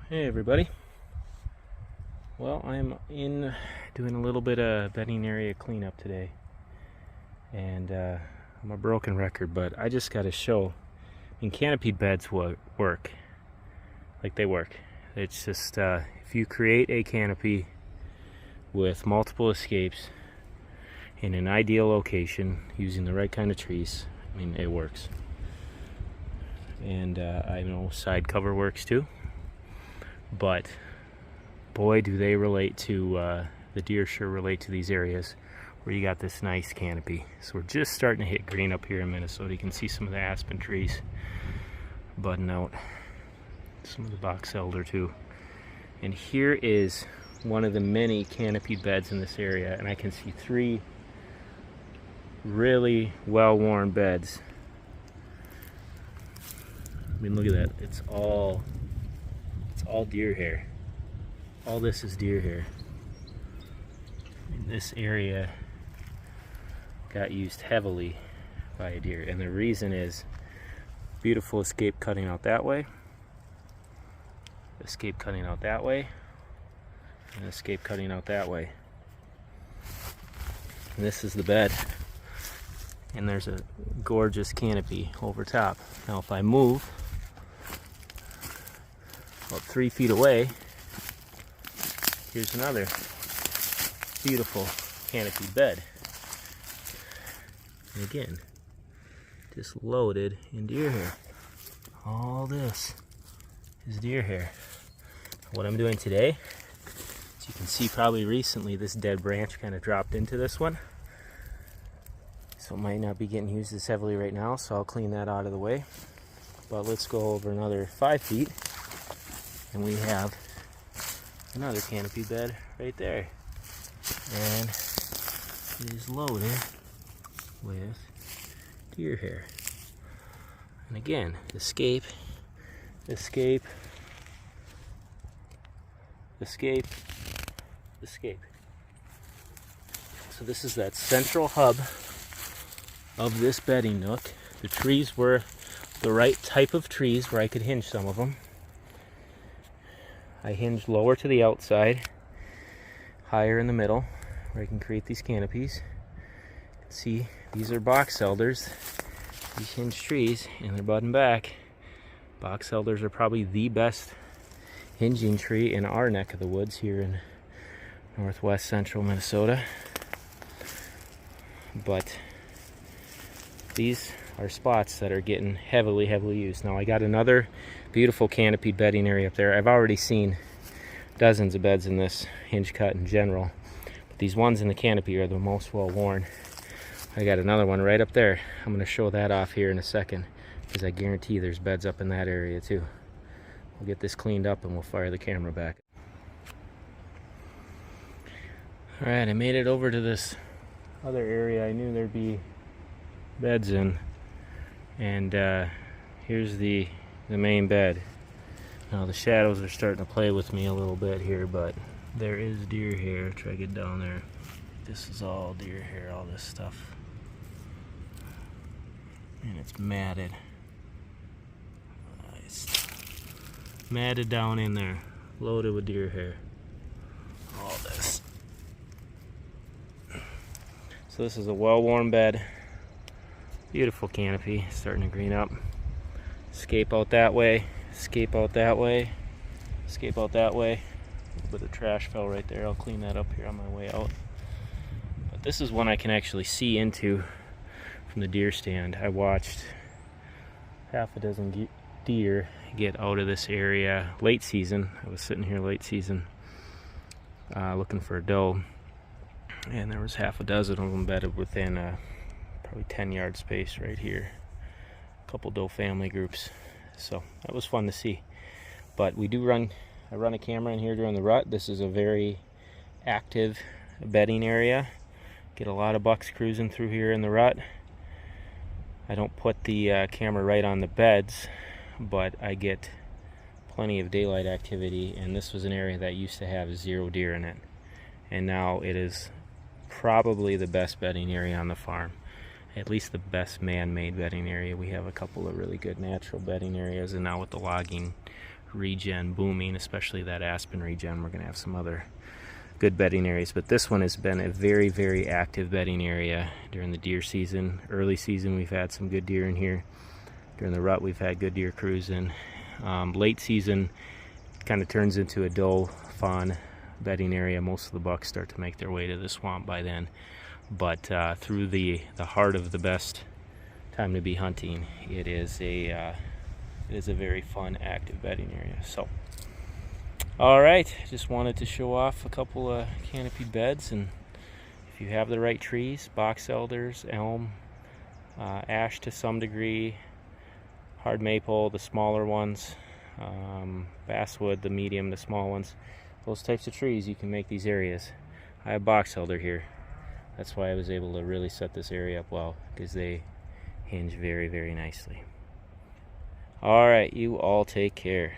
Hey everybody. Well, I'm in doing a little bit of bedding area cleanup today, and I'm a broken record, but I just got to show. Canopy beds work like they work. It's just if you create a canopy with multiple escapes in an ideal location using the right kind of trees, it works. And I know side cover works too. But boy, do they relate to the deer sure relate to these areas where you got this nice canopy. So we're just starting to hit green up here in Minnesota. You can see some of the aspen trees budding out, some of the box elder too. And here is one of the many canopy beds in this area, and I can see 3 really well-worn beds. Look at that. It's all deer hair. All this is deer hair. This area got used heavily by a deer, and the reason is beautiful escape cutting out that way, escape cutting out that way, and escape cutting out that way. And this is the bed, and there's a gorgeous canopy over top. Now if I move about 3 feet away, here's another beautiful canopy bed. And again, just loaded in deer hair. All this is deer hair. What I'm doing today, as you can see probably recently, this dead branch kind of dropped into this one. So it might not be getting used as heavily right now, so I'll clean that out of the way. But let's go over another 5 feet. And we have another canopy bed right there. And it is loaded with deer hair. And again, escape, escape, escape, escape. So this is that central hub of this bedding nook. The trees were the right type of trees where I could hinge some of them. I hinged lower to the outside, higher in the middle, where I can create these canopies. You can see these are box elders, these hinged trees, and they're budding back. Box elders are probably the best hinging tree in our neck of the woods here in northwest central Minnesota. But these are spots that are getting heavily used. Now I got another beautiful canopy bedding area up there. I've already seen dozens of beds in this Hinge-Cut in general, but these ones in the canopy are the most well worn. I got another one right up there. I'm going to show that off here in a second, because I guarantee there's beds up in that area too. We'll get this cleaned up and we'll fire the camera back. Alright, I made it over to this other area I knew there'd be beds in, and here's the main bed. Now the shadows are starting to play with me a little bit here, but there is deer hair. Try to get down there. This is all deer hair, all this stuff, and it's matted. It's matted down in there, loaded with deer hair. All this. So this is a well-worn bed. Beautiful canopy, starting to green up. Escape out that way, escape out that way, escape out that way. A little bit of trash fell right there. I'll clean that up here on my way out. But this is one I can actually see into from the deer stand. I watched half a dozen deer get out of this area late season. I was sitting here late season looking for a doe, and there was half a dozen of them bedded within probably 10-yard space right here. A couple doe family groups, so that was fun to see. But I run a camera in here during the rut. This is a very active bedding area. Get a lot of bucks cruising through here in the rut. I don't put the camera right on the beds, but I get plenty of daylight activity, and this was an area that used to have 0 deer in it, and now it is probably the best bedding area on the farm. At least the best man-made bedding area. We have a couple of really good natural bedding areas, and now with the logging regen booming, especially that aspen regen. We're going to have some other good bedding areas, but this one has been a very, very active bedding area during the deer season. Early season, we've had some good deer in here. During the rut, we've had good deer cruising. Late season kind of turns into a doe fawn bedding area. Most of the bucks start to make their way to the swamp by then, but through the heart of the best time to be hunting, it is a very fun, active bedding area. So, all right, just wanted to show off a couple of Canopied beds, and if you have the right trees, box elders, elm, ash to some degree, hard maple, the smaller ones, basswood, the medium, the small ones, those types of trees, you can make these areas. I have box elder here. That's why I was able to really set this area up well, because they hinge very, very nicely. All right, you all take care.